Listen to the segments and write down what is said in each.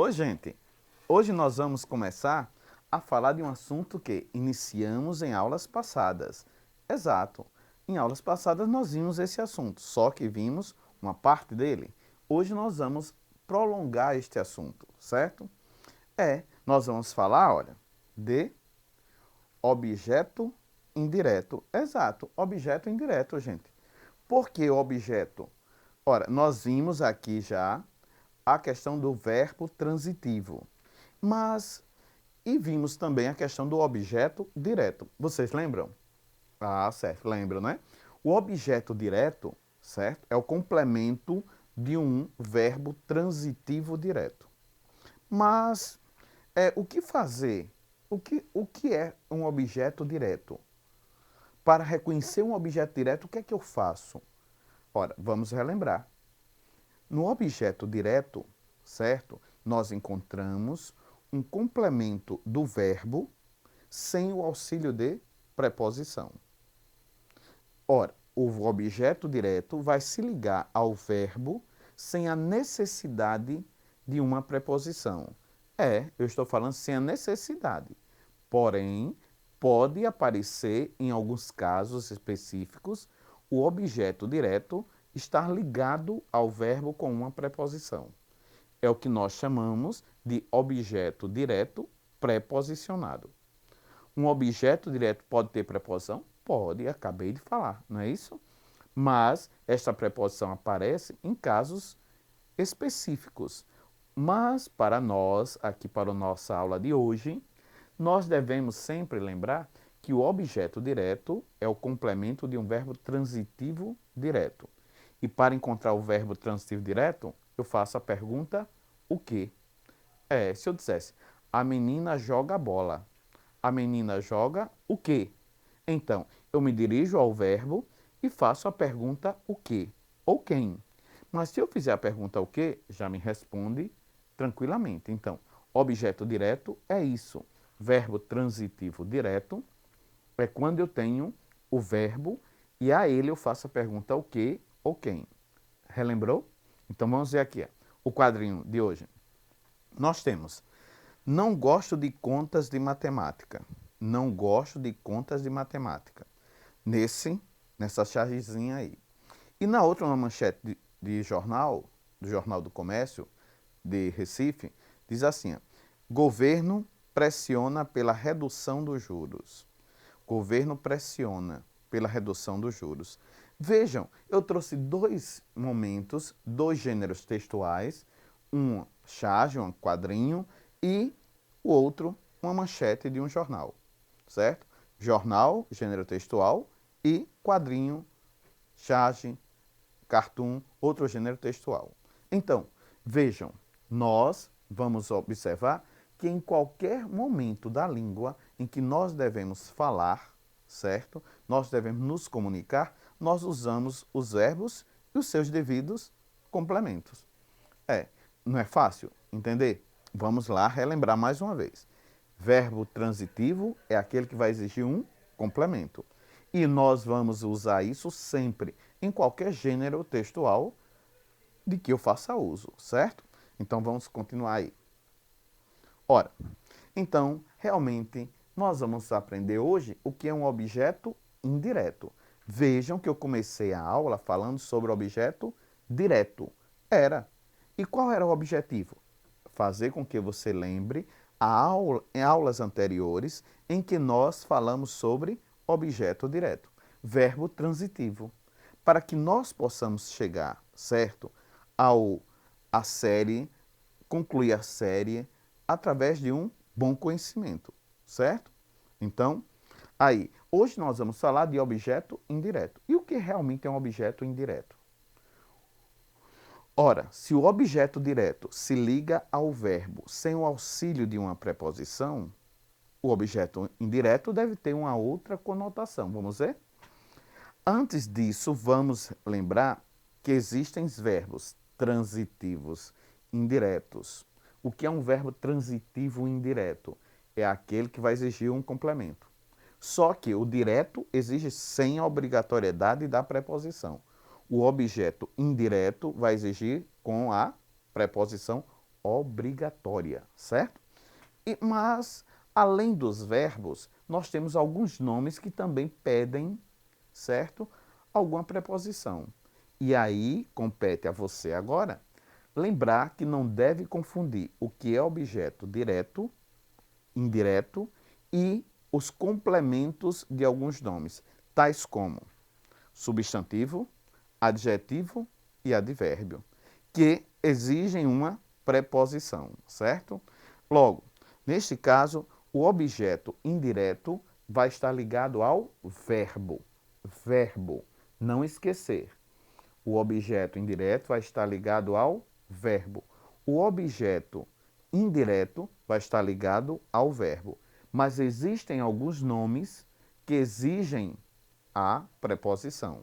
Oi, gente. Hoje nós vamos começar a falar de um assunto que iniciamos em aulas passadas. Exato. Em aulas passadas nós vimos esse assunto, só que vimos uma parte dele. Hoje nós vamos prolongar este assunto, certo? Nós vamos falar, olha, de objeto indireto. Exato, objeto indireto, gente. Por que objeto? Ora, nós vimos aqui já a questão do verbo transitivo, mas e vimos também a questão do objeto direto. Vocês lembram? Ah, certo, lembram, né? O objeto direto, certo, é o complemento de um verbo transitivo direto. Mas o que fazer? O que é um objeto direto? Para reconhecer um objeto direto, o que é que eu faço? Ora, vamos relembrar. No objeto direto, certo? Nós encontramos um complemento do verbo sem o auxílio de preposição. Ora, o objeto direto vai se ligar ao verbo sem a necessidade de uma preposição. Eu estou falando sem a necessidade. Porém, pode aparecer, em alguns casos específicos, o objeto direto estar ligado ao verbo com uma preposição. É o que nós chamamos de objeto direto preposicionado. Um objeto direto pode ter preposição? Pode, acabei de falar, não é isso? Mas esta preposição aparece em casos específicos. Mas para nós, aqui para a nossa aula de hoje, nós devemos sempre lembrar que o objeto direto é o complemento de um verbo transitivo direto. E para encontrar o verbo transitivo direto, eu faço a pergunta: o quê? Se eu dissesse, a menina joga bola. A menina joga o quê? Então, eu me dirijo ao verbo e faço a pergunta o quê? Ou quem? Mas se eu fizer a pergunta o quê, já me responde tranquilamente. Então, objeto direto é isso. Verbo transitivo direto é quando eu tenho o verbo e a ele eu faço a pergunta o quê ou quem. Relembrou? Então vamos ver aqui o quadrinho de hoje. Nós temos: não gosto de contas de matemática. Não gosto de contas de matemática. Nessa chargezinha aí. E na outra, uma manchete de jornal, do Jornal do Comércio, de Recife, diz assim: governo pressiona pela redução dos juros. Governo pressiona pela redução dos juros. Vejam, eu trouxe dois momentos, dois gêneros textuais, um charge, um quadrinho, e o outro, uma manchete de um jornal, certo? Jornal, gênero textual, e quadrinho, charge, cartoon, outro gênero textual. Então, vejam, nós vamos observar que em qualquer momento da língua em que nós devemos falar, certo? Nós devemos nos comunicar, nós usamos os verbos e os seus devidos complementos. Não é fácil entender? Vamos lá relembrar mais uma vez. Verbo transitivo é aquele que vai exigir um complemento. E nós vamos usar isso sempre, em qualquer gênero textual de que eu faça uso, certo? Então vamos continuar aí. Ora, então, realmente, nós vamos aprender hoje o que é um objeto indireto. Vejam que eu comecei a aula falando sobre o objeto direto. E qual era o objetivo? Fazer com que você lembre em aulas anteriores em que nós falamos sobre objeto direto, verbo transitivo, para que nós possamos chegar, certo, à série, concluir a série através de um bom conhecimento, certo? Então, hoje nós vamos falar de objeto indireto. E o que realmente é um objeto indireto? Ora, se o objeto direto se liga ao verbo sem o auxílio de uma preposição, o objeto indireto deve ter uma outra conotação. Vamos ver? Antes disso, vamos lembrar que existem verbos transitivos indiretos. O que é um verbo transitivo indireto? É aquele que vai exigir um complemento. Só que o direto exige sem a obrigatoriedade da preposição. O objeto indireto vai exigir com a preposição obrigatória, certo? Mas, além dos verbos, nós temos alguns nomes que também pedem, certo? Alguma preposição. E aí, compete a você agora lembrar que não deve confundir o que é objeto direto, indireto e os complementos de alguns nomes, tais como substantivo, adjetivo e advérbio, que exigem uma preposição, certo? Logo, neste caso, o objeto indireto vai estar ligado ao verbo. Verbo, não esquecer. O objeto indireto vai estar ligado ao verbo. O objeto indireto vai estar ligado ao verbo. Mas existem alguns nomes que exigem a preposição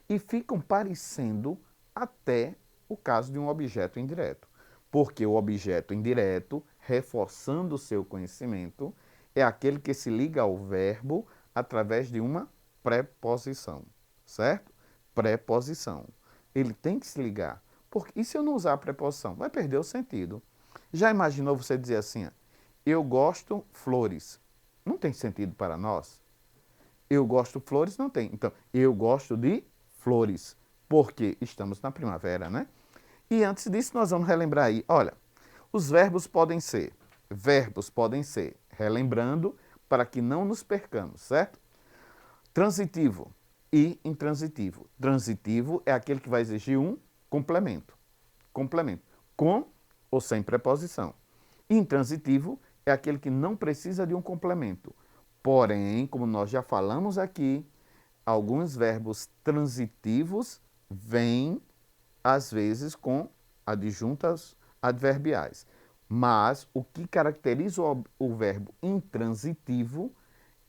e ficam parecendo até o caso de um objeto indireto. Porque o objeto indireto, reforçando o seu conhecimento, é aquele que se liga ao verbo através de uma preposição, certo? Preposição. Ele tem que se ligar. Porque, e se eu não usar a preposição? Vai perder o sentido. Já imaginou você dizer assim, eu gosto flores? Não tem sentido para nós? Eu gosto flores? Não tem. Então, eu gosto de flores, porque estamos na primavera, né? E antes disso, nós vamos relembrar aí. Olha, os verbos podem ser, relembrando, para que não nos percamos, certo? Transitivo e intransitivo. Transitivo é aquele que vai exigir um complemento. Complemento. Com ou sem preposição. Intransitivo é aquele que não precisa de um complemento. Porém, como nós já falamos aqui, alguns verbos transitivos vêm, às vezes, com adjuntas adverbiais. Mas o que caracteriza o verbo intransitivo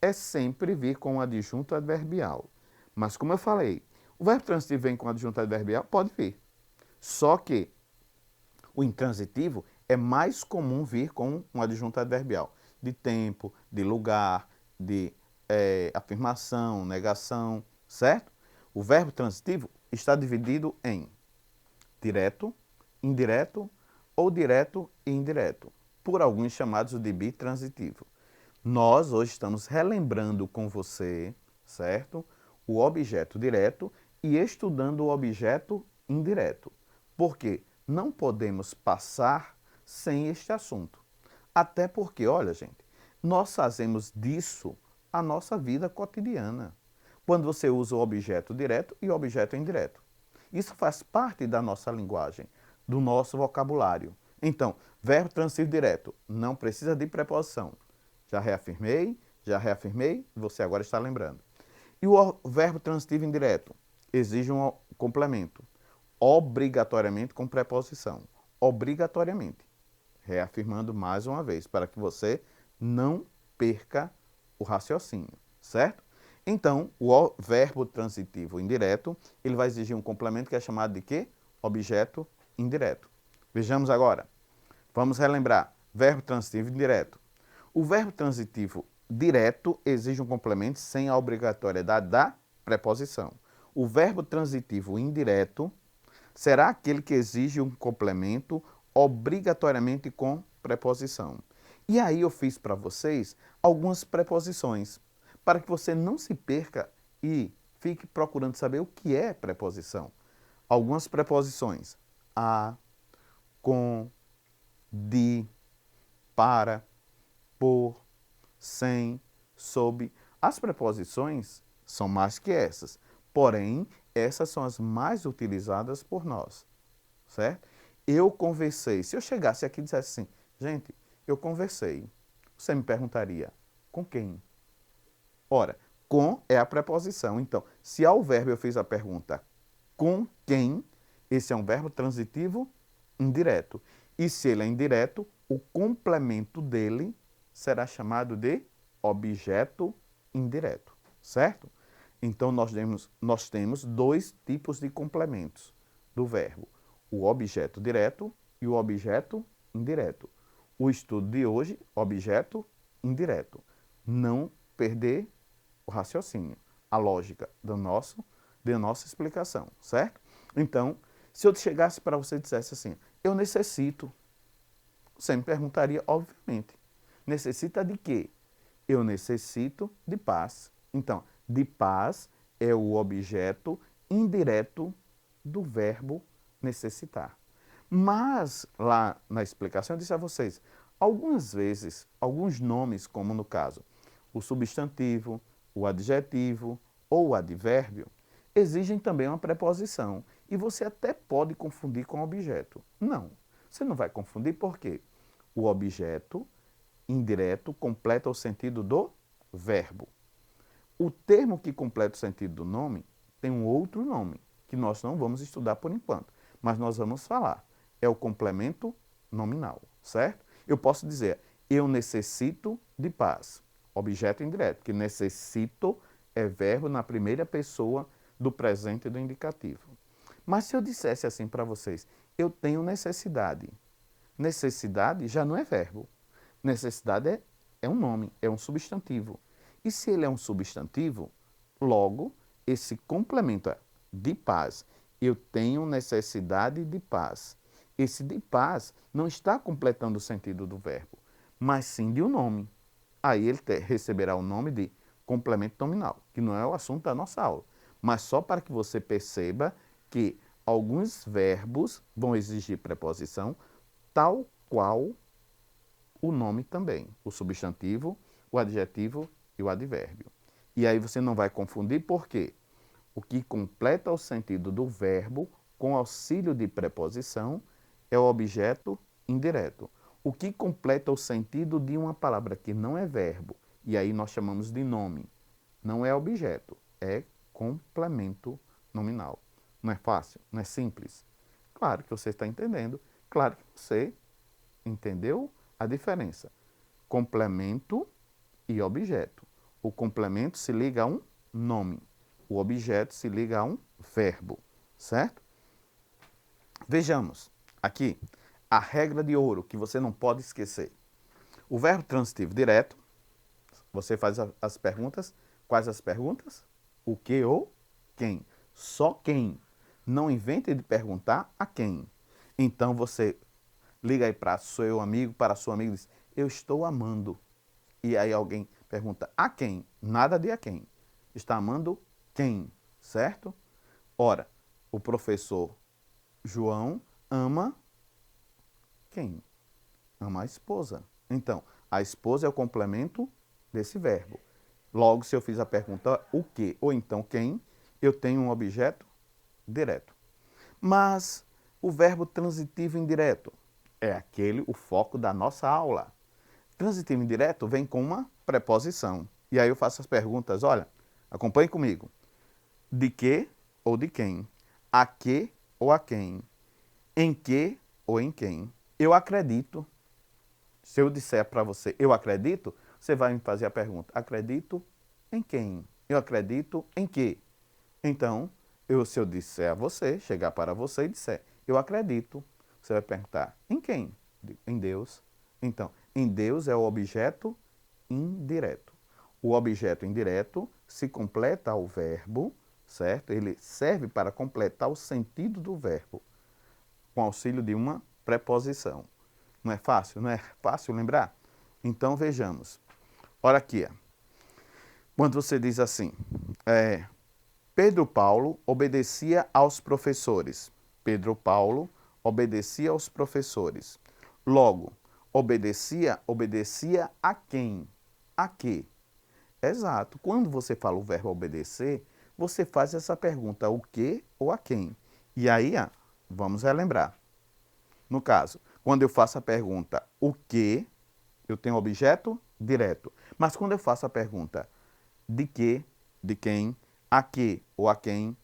é sempre vir com adjunto adverbial. Mas, como eu falei, o verbo transitivo vem com adjunto adverbial? Pode vir. Só que o intransitivo é mais comum vir com um adjunto adverbial de tempo, de lugar, de afirmação, negação, certo? O verbo transitivo está dividido em direto, indireto ou direto e indireto, por alguns chamados de bitransitivo. Nós hoje estamos relembrando com você, certo? O objeto direto e estudando o objeto indireto. Porque não podemos passar sem este assunto. Até porque, olha, gente, nós fazemos disso a nossa vida cotidiana. Quando você usa o objeto direto e o objeto indireto. Isso faz parte da nossa linguagem, do nosso vocabulário. Então, verbo transitivo direto não precisa de preposição. Já reafirmei, você agora está lembrando. E o verbo transitivo indireto exige um complemento, obrigatoriamente com preposição. Obrigatoriamente. Reafirmando mais uma vez, para que você não perca o raciocínio, certo? Então, o verbo transitivo indireto, ele vai exigir um complemento que é chamado de quê? Objeto indireto. Vejamos agora. Vamos relembrar. Verbo transitivo indireto. O verbo transitivo direto exige um complemento sem a obrigatoriedade da preposição. O verbo transitivo indireto será aquele que exige um complemento obrigatoriamente com preposição. E aí eu fiz para vocês algumas preposições, para que você não se perca e fique procurando saber o que é preposição. Algumas preposições: a, com, de, para, por, sem, sob. As preposições são mais que essas, porém, essas são as mais utilizadas por nós, certo? Eu conversei. Se eu chegasse aqui e dissesse assim, gente, eu conversei, você me perguntaria, com quem? Ora, com é a preposição. Então, se ao verbo eu fiz a pergunta com quem, esse é um verbo transitivo indireto. E se ele é indireto, o complemento dele será chamado de objeto indireto, certo? Então, nós temos dois tipos de complementos do verbo: o objeto direto e o objeto indireto. O estudo de hoje, objeto indireto. Não perder o raciocínio, a lógica da nossa explicação, certo? Então, se eu chegasse para você e dissesse assim, eu necessito, Você me perguntaria, obviamente, necessita de quê? Eu necessito de paz. Então, de paz é o objeto indireto do verbo necessitar. Mas, lá na explicação, eu disse a vocês, algumas vezes, alguns nomes, como no caso, o substantivo, o adjetivo ou o advérbio, exigem também uma preposição. E você até pode confundir com objeto. Não, você não vai confundir porque o objeto indireto completa o sentido do verbo. O termo que completa o sentido do nome tem um outro nome, que nós não vamos estudar por enquanto, mas nós vamos falar. É o complemento nominal, certo? Eu posso dizer, eu necessito de paz. Objeto indireto, que necessito é verbo na primeira pessoa do presente e do indicativo. Mas se eu dissesse assim para vocês, eu tenho necessidade. Necessidade já não é verbo. Necessidade é um nome, é um substantivo. E se ele é um substantivo, logo, esse complemento é de paz. Eu tenho necessidade de paz. Esse de paz não está completando o sentido do verbo, mas sim de um nome. Aí ele receberá o nome de complemento nominal, que não é o assunto da nossa aula, mas só para que você perceba que alguns verbos vão exigir preposição, tal qual o nome também, o substantivo, o adjetivo e o advérbio. E aí você não vai confundir porque o que completa o sentido do verbo com auxílio de preposição é o objeto indireto. O que completa o sentido de uma palavra que não é verbo, e aí nós chamamos de nome, não é objeto, é complemento nominal. Não é fácil? Não é simples? Claro que você está entendendo, claro que você entendeu a diferença. Complemento e objeto. O complemento se liga a um nome. O objeto se liga a um verbo, certo? Vejamos aqui a regra de ouro que você não pode esquecer. O verbo transitivo direto, você faz as perguntas. Quais as perguntas? O que ou quem? Só quem. Não invente de perguntar a quem. Então você liga aí para seu amigo, para sua amiga e diz, eu estou amando. E aí alguém pergunta, a quem? Nada de a quem. Está amando quem? Certo? Ora, o professor João ama quem? Ama a esposa. Então, a esposa é o complemento desse verbo. Logo, se eu fiz a pergunta o que ou então quem, eu tenho um objeto direto. Mas o verbo transitivo indireto é aquele, o foco da nossa aula. Transitivo indireto vem com uma preposição. E aí eu faço as perguntas, olha, acompanhe comigo. De que ou de quem? A que ou a quem? Em que ou em quem? Eu acredito. Se eu disser para você, eu acredito, você vai me fazer a pergunta, acredito em quem? Eu acredito em que? Então, se eu disser a você, chegar para você e disser, eu acredito, você vai perguntar, em quem? Em Deus. Então, em Deus é o objeto indireto. O objeto indireto se completa ao verbo, certo? Ele serve para completar o sentido do verbo, com auxílio de uma preposição. Não é fácil? Não é fácil lembrar? Então, vejamos. Olha aqui. Quando você diz assim, Pedro Paulo obedecia aos professores. Pedro Paulo obedecia aos professores. Logo, obedecia a quem? A quê? Exato. Quando você fala o verbo obedecer, você faz essa pergunta, o que ou a quem? E aí, vamos relembrar. No caso, quando eu faço a pergunta o que, eu tenho objeto direto. Mas quando eu faço a pergunta de que, de quem, a que ou a quem,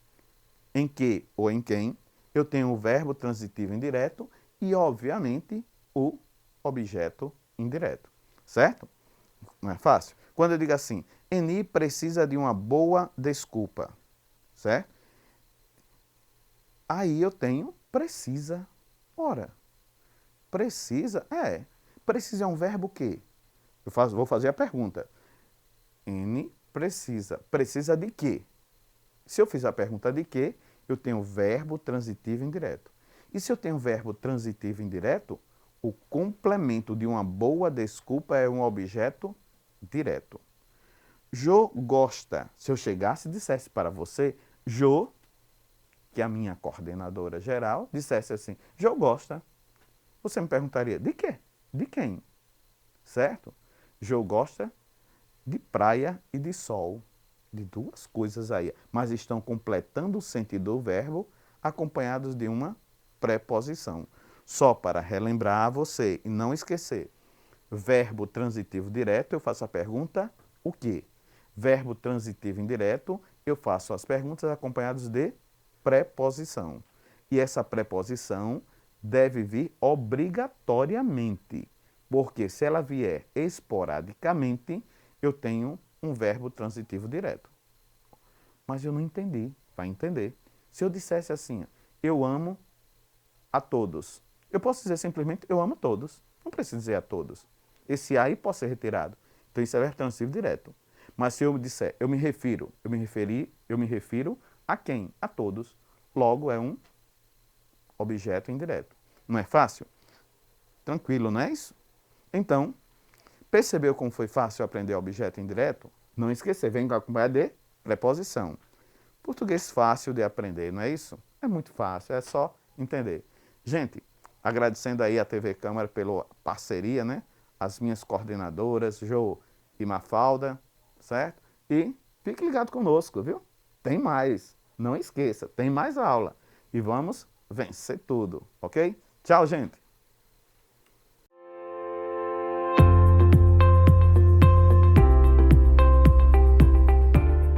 em que ou em quem, eu tenho o verbo transitivo indireto e, obviamente, o objeto indireto. Certo? Não é fácil? Quando eu digo assim, Eni precisa de uma boa desculpa. Certo? Aí eu tenho precisa. Ora, precisa, precisa é um verbo que? Vou fazer a pergunta. N precisa. Precisa de quê? Se eu fizer a pergunta de quê, eu tenho verbo transitivo indireto. E se eu tenho verbo transitivo indireto, O complemento de uma boa desculpa é um objeto direto. Jô gosta. Se eu chegasse e dissesse para você, Jô, que é a minha coordenadora geral, dissesse assim, Jô gosta. Você me perguntaria, de quê? De quem? Certo? Jô gosta de praia e de sol. De duas coisas aí. Mas estão completando o sentido do verbo acompanhados de uma preposição. Só para relembrar a você e não esquecer. Verbo transitivo direto, eu faço a pergunta, o quê? Verbo transitivo indireto, eu faço as perguntas acompanhadas de preposição. E essa preposição deve vir obrigatoriamente, porque se ela vier esporadicamente, eu tenho um verbo transitivo direto. Mas eu não entendi, vai entender. Se eu dissesse assim, eu amo a todos, eu posso dizer simplesmente eu amo todos, não preciso dizer a todos. Esse aí pode ser retirado. Então isso é verbo transitivo direto. Mas se eu disser eu me refiro a quem? A todos. Logo é um objeto indireto. Não é fácil? Tranquilo, não é isso? Então, percebeu como foi fácil aprender objeto indireto? Não esquecer, vem acompanhado de preposição. Português fácil de aprender, não é isso? É muito fácil, é só entender. Gente, agradecendo aí a TV Câmara pela parceria, né? As minhas coordenadoras, Jô e Mafalda, certo? E fique ligado conosco, viu? Tem mais, não esqueça, tem mais aula. E vamos vencer tudo, ok? Tchau, gente!